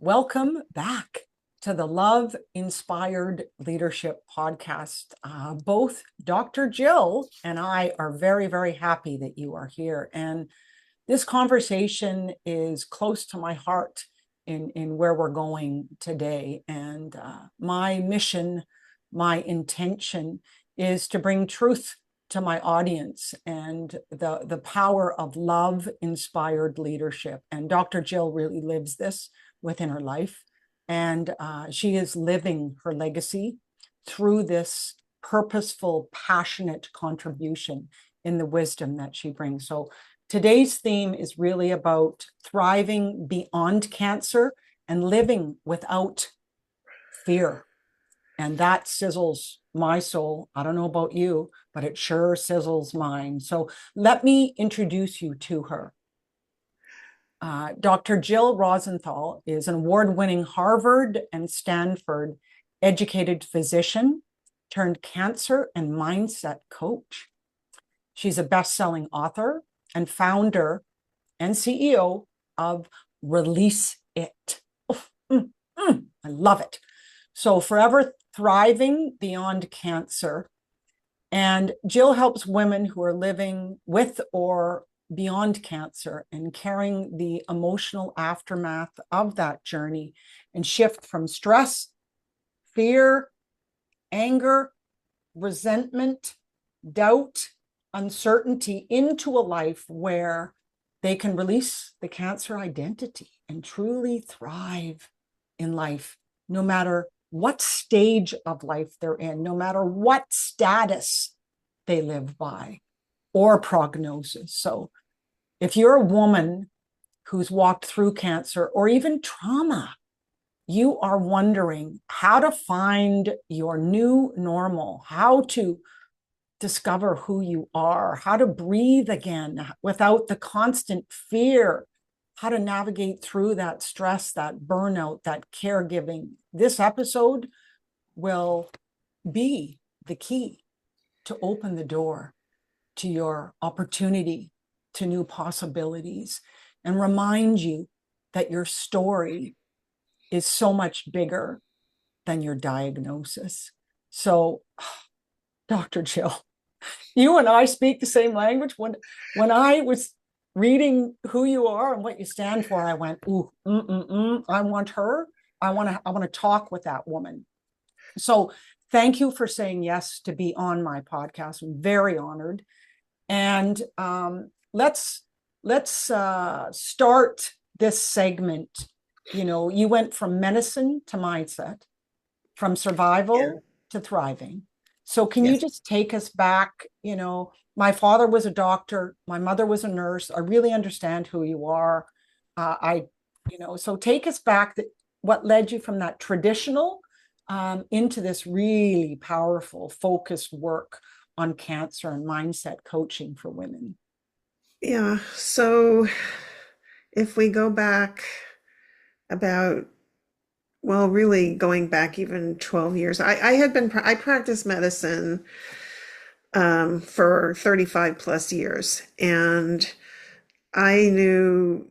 Welcome back to the Love Inspired Leadership Podcast. Both Dr. Jill and I are very, very happy that you are here. And this conversation is close to my heart in where we're going today. And my mission, my intention is to bring truth to my audience and the power of love inspired leadership. And Dr. Jill really lives this within her life. And she is living her legacy through this purposeful, passionate contribution in the wisdom that she brings. So today's theme is really about thriving beyond cancer and living without fear. And that sizzles my soul. I don't know about you, but it sure sizzles mine. So let me introduce you to her. Dr. Jull Rosenthal is an award-winning Harvard and Stanford educated physician turned cancer and mindset coach. She's a best-selling author and founder and CEO of Release It. I love it. So forever thriving beyond cancer. And Jill helps women who are living with or beyond cancer and carrying the emotional aftermath of that journey and shift from stress, fear, anger, resentment, doubt, uncertainty into a life where they can release the cancer identity and truly thrive in life, no matter what stage of life they're in, no matter what status they live by or prognosis. So if you're a woman who's walked through cancer or even trauma, you are wondering how to find your new normal, how to discover who you are, how to breathe again without the constant fear, how to navigate through that stress, that burnout, that caregiving. This episode will be the key to open the door to your opportunity, to new possibilities, and remind you that your story is so much bigger than your diagnosis. So, Dr. Jill, you and I speak the same language. When I was reading who you are and what you stand for, I went, ooh, I want her. I want to talk with that woman. So thank you for saying yes to be on my podcast. I'm very honored. And let's start this segment. You know, you went from medicine to mindset, from survival to thriving. So can you just take us back? You know, my father was a doctor. My mother was a nurse. I really understand who you are. So take us back. What led you from that traditional into this really powerful, focused work on cancer and mindset coaching for women? Yeah. So if we go back about, well, really going back even 12 years, I practiced medicine for 35 plus years. And I knew,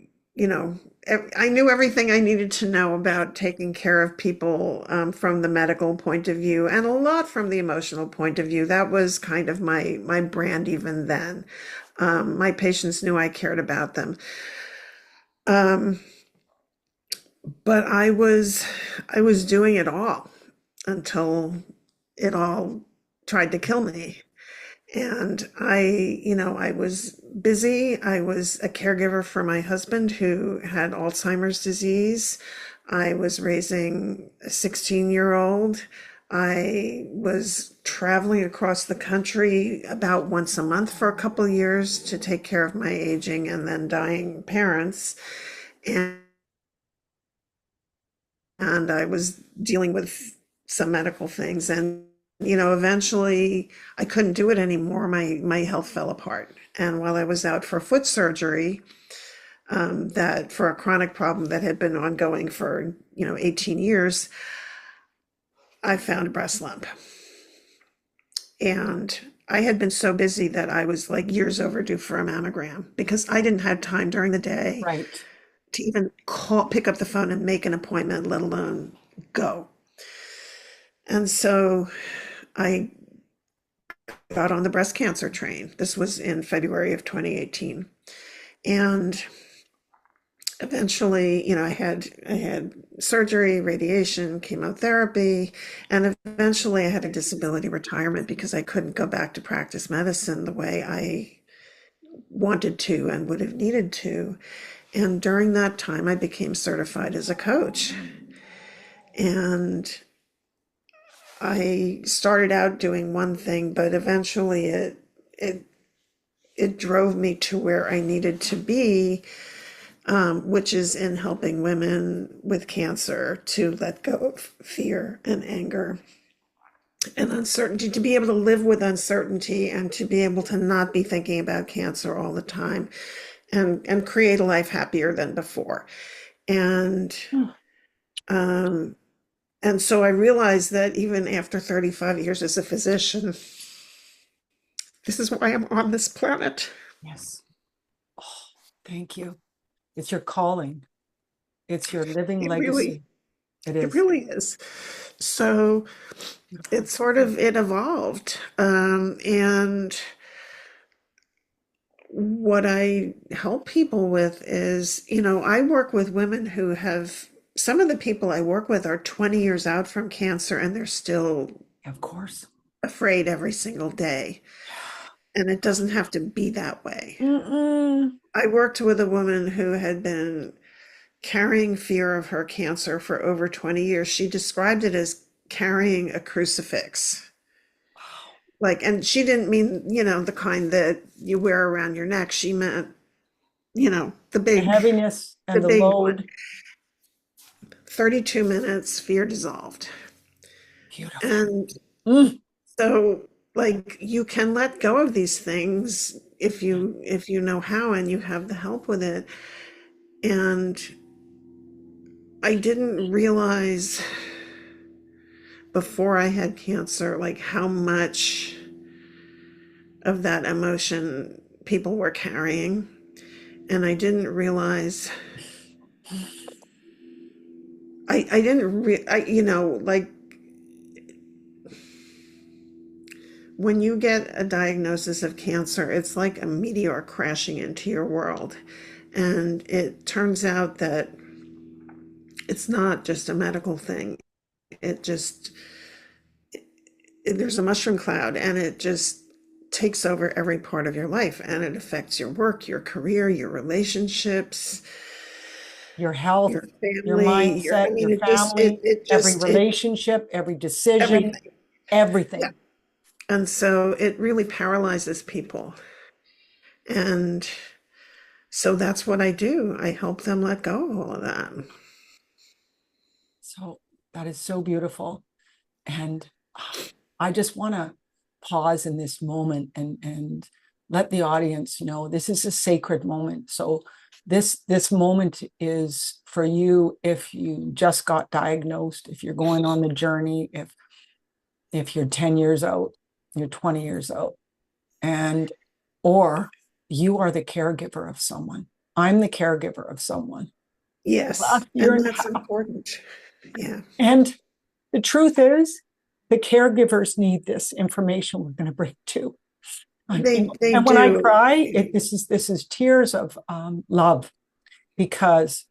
I knew everything I needed to know about taking care of people from the medical point of view and a lot from the emotional point of view. That was kind of my brand even then. My patients knew I cared about them. But I was doing it all until it all tried to kill me. And I was busy. I was a caregiver for my husband who had Alzheimer's disease. I was raising a 16-year-old. I was traveling across the country about once a month for a couple of years to take care of my aging and then dying parents. And I was dealing with some medical things. And eventually I couldn't do it anymore. My health fell apart. And while I was out for foot surgery, that for a chronic problem that had been ongoing for, 18 years, I found a breast lump. And I had been so busy that I was like years overdue for a mammogram because I didn't have time during the day Right. to even pick up the phone and make an appointment, let alone go. And so I got on the breast cancer train. This was in February of 2018. And eventually, I had surgery, radiation, chemotherapy, and eventually I had a disability retirement because I couldn't go back to practice medicine the way I wanted to and would have needed to. And during that time, I became certified as a coach. And I started out doing one thing, but eventually it it drove me to where I needed to be, which is in helping women with cancer to let go of fear and anger and uncertainty, to be able to live with uncertainty and to be able to not be thinking about cancer all the time and create a life happier than before. And um, and so I realized that even after 35 years as a physician, this is why I'm on this planet. Yes. Oh, thank you. It's your calling. It's your living It really, legacy. It it is. really is. So Beautiful. it evolved. And what I help people with is, I work with women who have, some of the people I work with are 20 years out from cancer and they're still Of course. afraid every single day. And it doesn't have to be that way. Mm-mm. I worked with a woman who had been carrying fear of her cancer for over 20 years. She described it as carrying a crucifix. Wow. Like, and she didn't mean, the kind that you wear around your neck. She meant, the The big, heaviness the and the big one. load. 32 minutes, fear dissolved. Beautiful. And Mm. so, like, you can let go of these things if you know how and you have the help with it. And I didn't realize before I had cancer, like how much of that emotion people were carrying. And I didn't realize, I didn't, like when you get a diagnosis of cancer, it's like a meteor crashing into your world. And it turns out that it's not just a medical thing. It just, there's a mushroom cloud and it just takes over every part of your life and it affects your work, your career, your relationships, Your health, your your family, mindset, I mean, your family, every it, relationship, every decision, everything. Yeah. everything. And so it really paralyzes people. And so that's what I do. I help them let go of all of that. So that is so beautiful. And I just want to pause in this moment and let the audience know this is a sacred moment. So this moment is for you if you just got diagnosed, if you're going on the journey, if you're 10 years out, you're 20 years out, and or you are the caregiver of someone. I'm the caregiver of someone. Yes. Last year And and a that's half. important. Yeah. And the truth is, the caregivers need this information we're going to bring to. They And when I do. cry, this is tears of love, because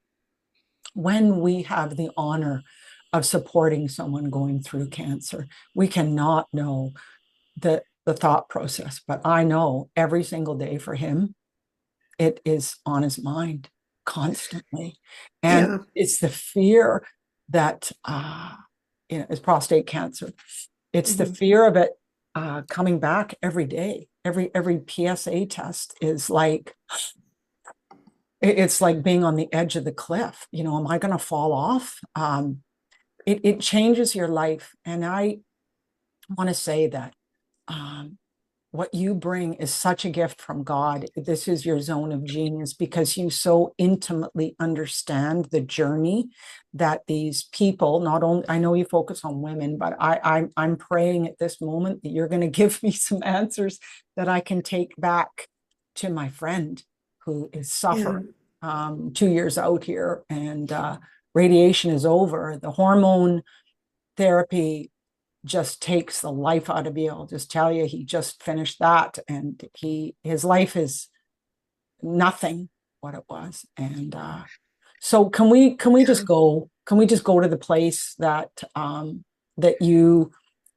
when we have the honor of supporting someone going through cancer, we cannot know the thought process, but I know every single day for him, it is on his mind constantly, and Yeah. it's the fear that is prostate cancer. It's the Mhm. fear of it coming back every day. Every PSA test is like, it's like being on the edge of the cliff. Am I going to fall off? It changes your life, and I want to say that um, what you bring is such a gift from God. This is your zone of genius because you so intimately understand the journey that these people, not only, I know you focus on women, but I'm praying at this moment that you're going to give me some answers that I can take back to my friend who is Yeah. suffering. 2 years out here, and radiation is over. The hormone therapy just takes the life out of you. I'll just tell you, he just finished that, and his life is nothing what it was. And so Yeah. can we just go to the place that you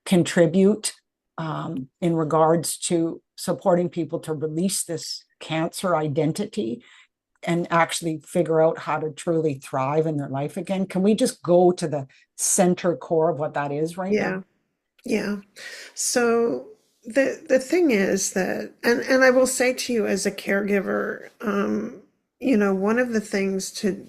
contribute in regards to supporting people to release this cancer identity and actually figure out how to truly thrive in their life again? Can we just go to the center core of what that is right now? Yeah. Yeah. So the thing is that, and I will say to you as a caregiver, one of the things to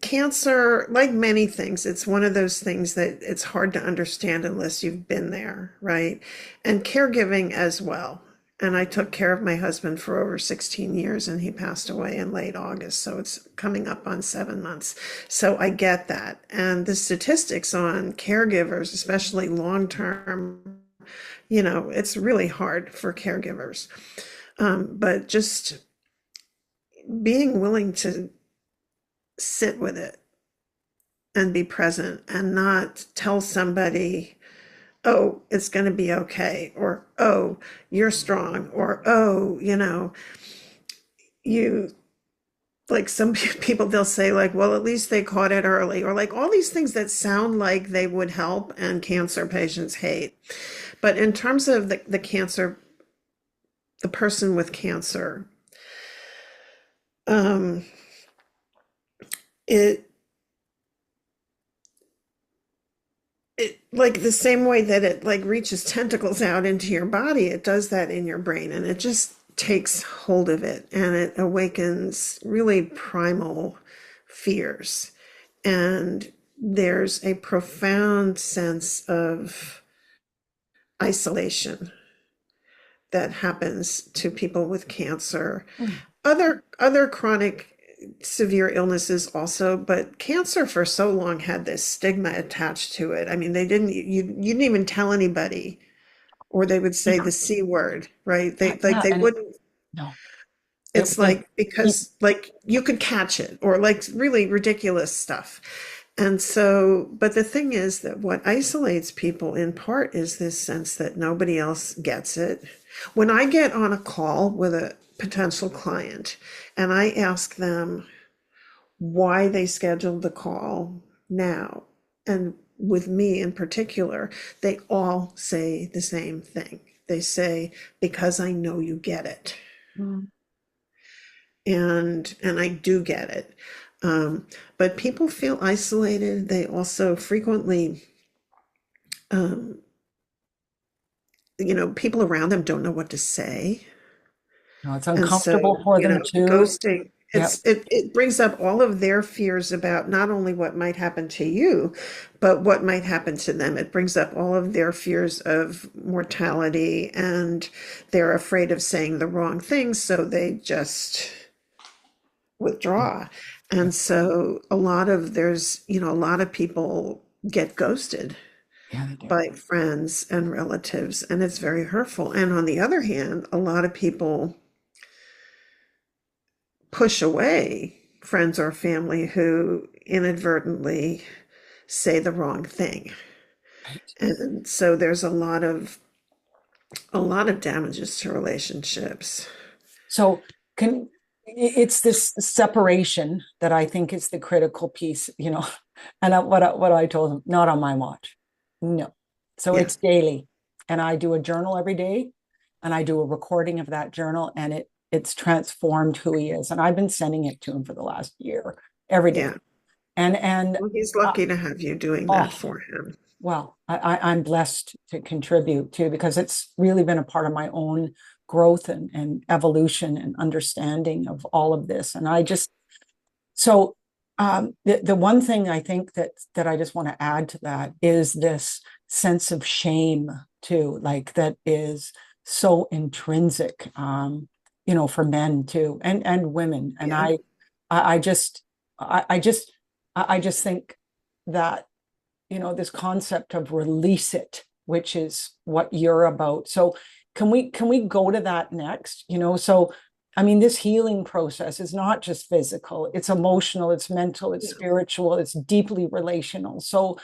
cancer, like many things, it's one of those things that it's hard to understand unless you've been there, right? And caregiving as well. And I took care of my husband for over 16 years, and he passed away in late August. So it's coming up on 7 months. So I get that. And the statistics on caregivers, especially long term, it's really hard for caregivers. But just being willing to sit with it and be present and not tell somebody, oh, it's going to be okay, or oh, you're strong, or oh, you like some people, they'll say, like, well, at least they caught it early, or like all these things that sound like they would help and cancer patients hate. But in terms of the cancer, the person with cancer, um, it like the same way that it like reaches tentacles out into your body, it does that in your brain, and it just takes hold of it, and it awakens really primal fears. And there's a profound sense of isolation that happens to people with cancer. Mm. Other chronic severe illnesses also, but cancer for so long had this stigma attached to it. I mean, you didn't even tell anybody, or they would say Yeah, the C word, right? yeah, They and wouldn't. no, it It's was like because like you could catch it, or like really ridiculous stuff. And so, but the thing is that what isolates people in part is this sense that nobody else gets it. When I get on a call with a potential client and I ask them why they scheduled the call now, and with me in particular, they all say the same thing. They say, because I know you get it. mm, And I do get it. But people feel isolated. They also frequently, um, people around them don't know what to say. no, it's And uncomfortable so, for them too. ghosting, Yep. it brings up all of their fears about not only what might happen to you, but what might happen to them. It brings up all of their fears of mortality, and they're afraid of saying the wrong thing, so they just withdraw. Yep. And so a lot of people get ghosted Yeah, they do. by friends and relatives, and it's very hurtful. And on the other hand, a lot of people push away friends or family who inadvertently say the wrong thing. Right. And so there's a lot of damages to relationships. So can it's this separation that I think is the critical piece, And what I told him, not on my watch. No. So Yeah, it's daily. And I do a journal every day, and I do a recording of that journal, and it's transformed who he is. And I've been sending it to him for the last year every day. yeah. And Well, he's uh, lucky to have you doing that oh, for him. well, I'm blessed to contribute too, because it's really been a part of my own growth and evolution and understanding of all of this. And I just, so the one thing I think that I just want to add to that is this sense of shame too, like that is so intrinsic, for men too, and women. And Yeah, I just, I just, I just think that this concept of release it, which is what you're about. So can we go to that next? So I mean, this healing process is not just physical, it's emotional, it's mental, it's Yeah. spiritual, it's deeply relational. So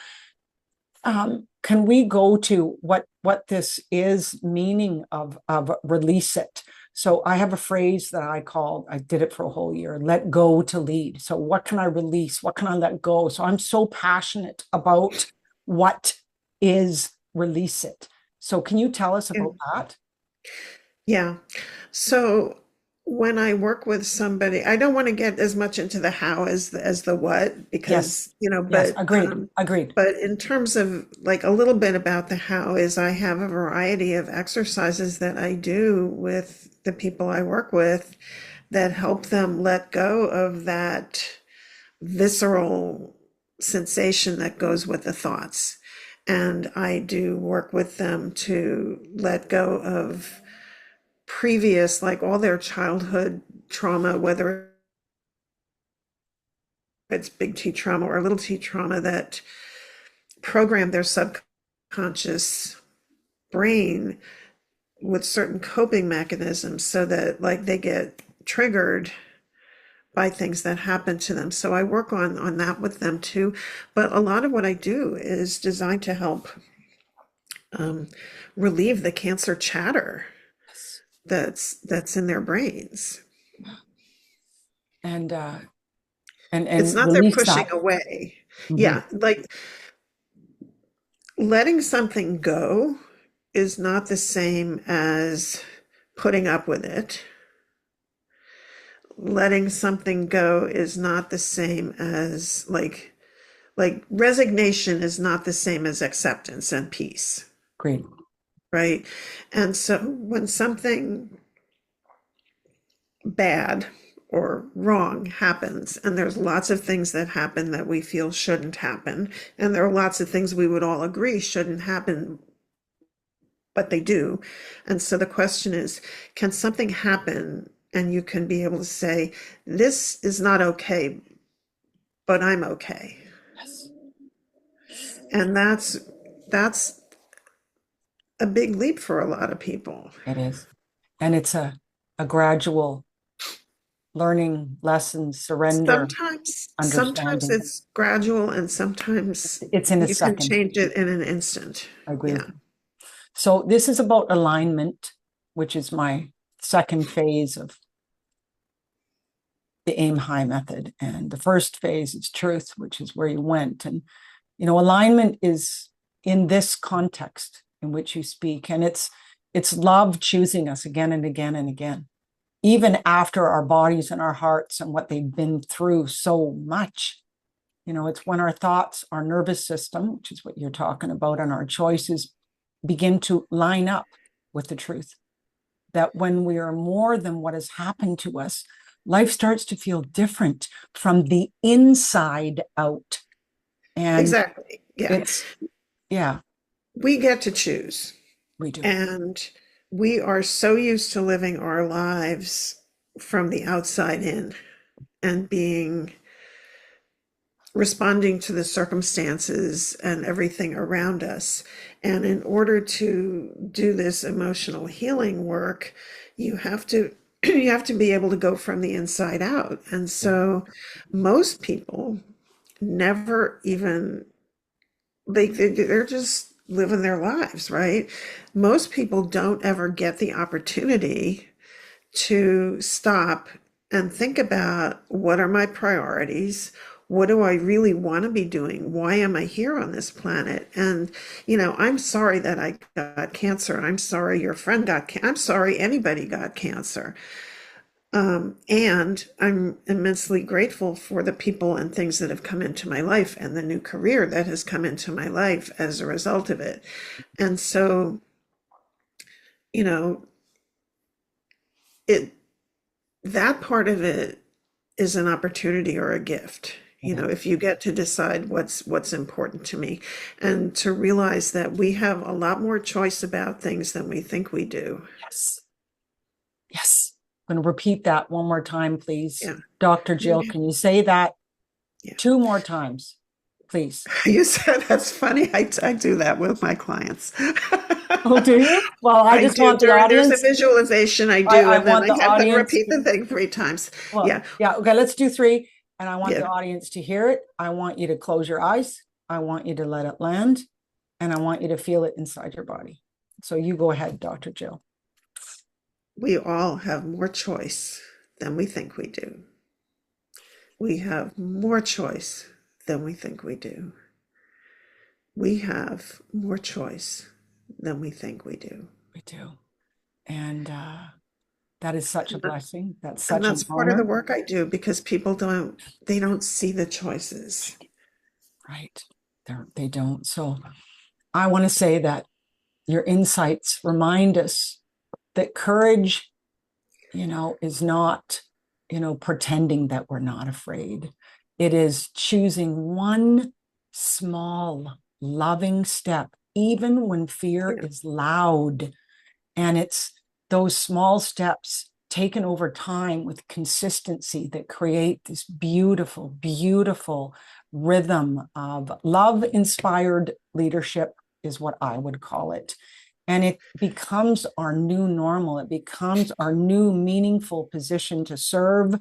can we go to what this is meaning of release it? So I have a phrase that I did it for a whole year, let go to lead. So what can I release? What can I let go? So I'm so passionate about what is release it. So can you tell us Yeah. about that? Yeah. So when I work with somebody, I don't want to get as much into the how as the what, Yes. because, Yes, agreed. Agreed. but in terms of like a little bit about the how is I have a variety of exercises that I do with the people I work with that help them let go of that visceral sensation that goes with the thoughts. And I do work with them to let go of previous, like all their childhood trauma, whether it's big T trauma or little t trauma that program their subconscious brain with certain coping mechanisms so that like they get triggered by things that happen to them. So I work on that with them too. But a lot of what I do is designed to help um, relieve the cancer chatter Yes. that's in their brains. And It's not they're release pushing that. away. Mhm. Yeah, like letting something go is not the same as putting up with it. Letting something go is not the same as like resignation is not the same as acceptance and peace, Great. right? And so when something bad or wrong happens, and there's lots of things that happen that we feel shouldn't happen, and there are lots of things we would all agree shouldn't happen, but they do. And so the question is, can something happen and you can be able to say, this is not okay, but I'm okay. Yes, And that's a big leap for a lot of people. it is. And it's a gradual learning, lesson, surrender, Sometimes understanding. it's gradual and sometimes It's in a you can second. change it in an instant. I agree Yeah. with you. So this is about alignment, which is my second phase of the aim high method. And the first phase is truth, which is where you went. And, alignment is in this context in which you speak. And it's love choosing us again and again and again, even after our bodies and our hearts and what they've been through so much. It's when our thoughts, our nervous system, which is what you're talking about, and our choices begin to line up with the truth. That when we are more than what has happened to us, life starts to feel different from the inside out. And Exactly. Yeah. it's, yeah, We get to choose. we do. And we are so used to living our lives from the outside in and being responding to the circumstances and everything around us. And in order to do this emotional healing work, you have to you have to be able to go from the inside out. And so most people never even they're just living their lives, right? Most people don't ever get the opportunity to stop and think about what are my priorities? What do I really want to be doing? Why am I here on this planet? And, I'm sorry that I got cancer. I'm sorry your friend I'm sorry anybody got cancer. And I'm immensely grateful for the people and things that have come into my life and the new career that has come into my life as a result of it. And so, you know, it that part of it is an opportunity or a gift. If you get to decide what's important to me and to realize that we have a lot more choice about things than we think we do. Yes. Yes. I'm going to repeat that one more time, please. Yeah. Dr. Jill, Yeah. can you say that Yeah. two more times, please? You said that's funny. I do that with my clients. Oh, do you? Well, I I just do. want the During there's a audience. visualization I I, do, I and then want I the have them audience repeat to, the thing 3 times. well, Yeah, yeah, okay, let's do three. And I want the yeah. audience to hear it. I want you to close your eyes. I want you to let it land. And I want you to feel it inside your body. So you go ahead, Dr. Jill. We all have more choice than we think we do. We have more choice than we think we do. We have more choice than we think we do. We do. And that is such a And that- blessing. That's and such an that's part of the honor. work I do because people don't see the choices. Right. They don't. So I want to say that your insights remind us that courage, is not, pretending that we're not afraid. It is choosing one small, loving step, even when fear Yeah. is loud. And it's those small steps taken over time with consistency that create this beautiful, beautiful rhythm of love inspired leadership, is what I would call it. And it becomes our new normal. It becomes our new meaningful position to serve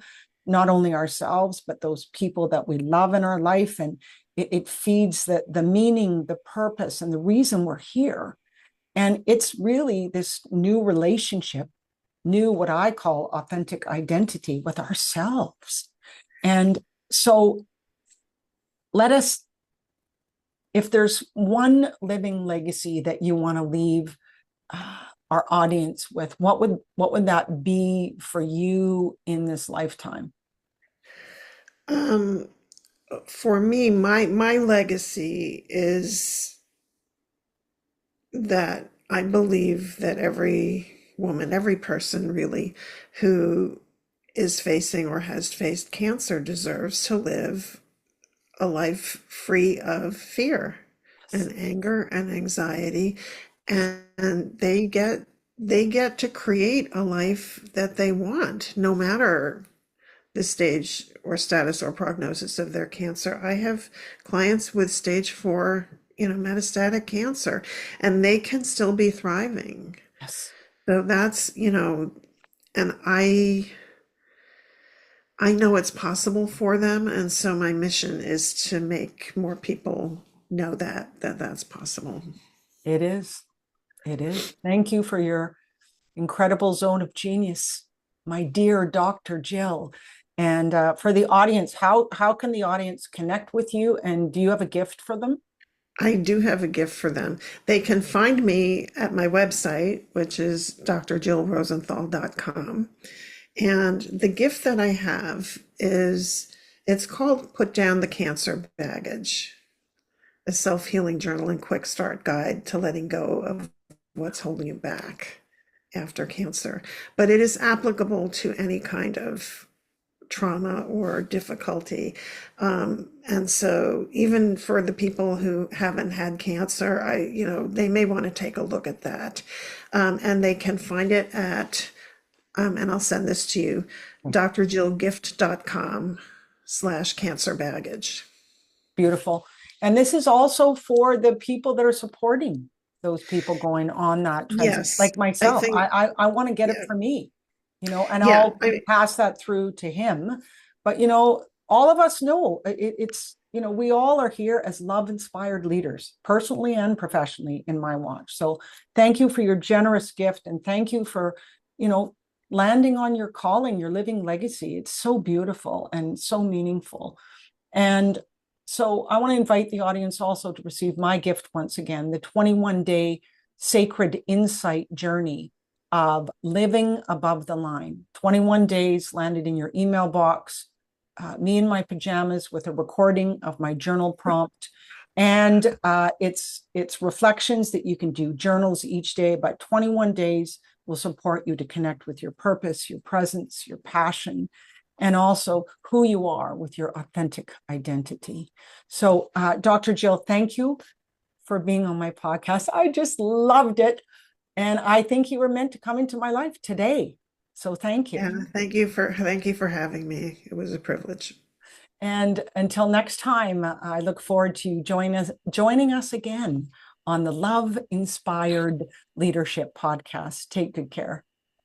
not only ourselves, but those people that we love in our life. And it feeds the meaning, the purpose, and the reason we're here. And it's really this new relationship, new what I call authentic identity with ourselves. And so let us, if there's one living legacy that you want to leave our audience with, what would that be for you in this lifetime? Um, for me, my legacy is that I believe that every woman, every person really who is facing or has faced cancer deserves to live a life free of fear and anger and anxiety, and they get to create a life that they want no matter the stage or status or prognosis of their cancer. I have clients with stage 4, metastatic cancer, and they can still be thriving. Yes. So that's, and I know it's possible for them, and so my mission is to make more people know that that's possible. It is. It is. Thank you for your incredible zone of genius, my dear Dr. Jill. And for the audience, how can the audience connect with you? And do you have a gift for them? I do have a gift for them. They can find me at my website, which is drjillrosenthal.com. And the gift that I have is it's called Put Down the Cancer Baggage, a self-healing journal and quick start guide to letting go of what's holding you back after cancer. But it is applicable to any kind of trauma or difficulty. And so even for the people who haven't had cancer, they may want to take a look at that. And they can find it at, and I'll send this to you, drjillgift.com/cancer baggage. Beautiful. And this is also for the people that are supporting those people going on that transit, Yes, like I myself. think, I want to get it yeah, for me, and yeah, I'll pass that through to him. But all of us know it's we all are here as love inspired leaders, personally and professionally, in my watch. So thank you for your generous gift, and thank you for you know landing on your calling, your living legacy. It's so beautiful and so meaningful. And so I want to invite the audience also to receive my gift once again, the 21-day sacred insight journey of living above the line. 21 days landed in your email box, me in my pajamas with a recording of my journal prompt. And it's reflections that you can do, journals each day, but 21 days will support you to connect with your purpose, your presence, your passion, and also who you are with your authentic identity. So, Dr. Jill, thank you for being on my podcast. I just loved it. And I think you were meant to come into my life today. So thank you. yeah. Thank you for having me. It was a privilege. And until next time, I look forward to joining us again on the Love Inspired Leadership podcast. Take good care.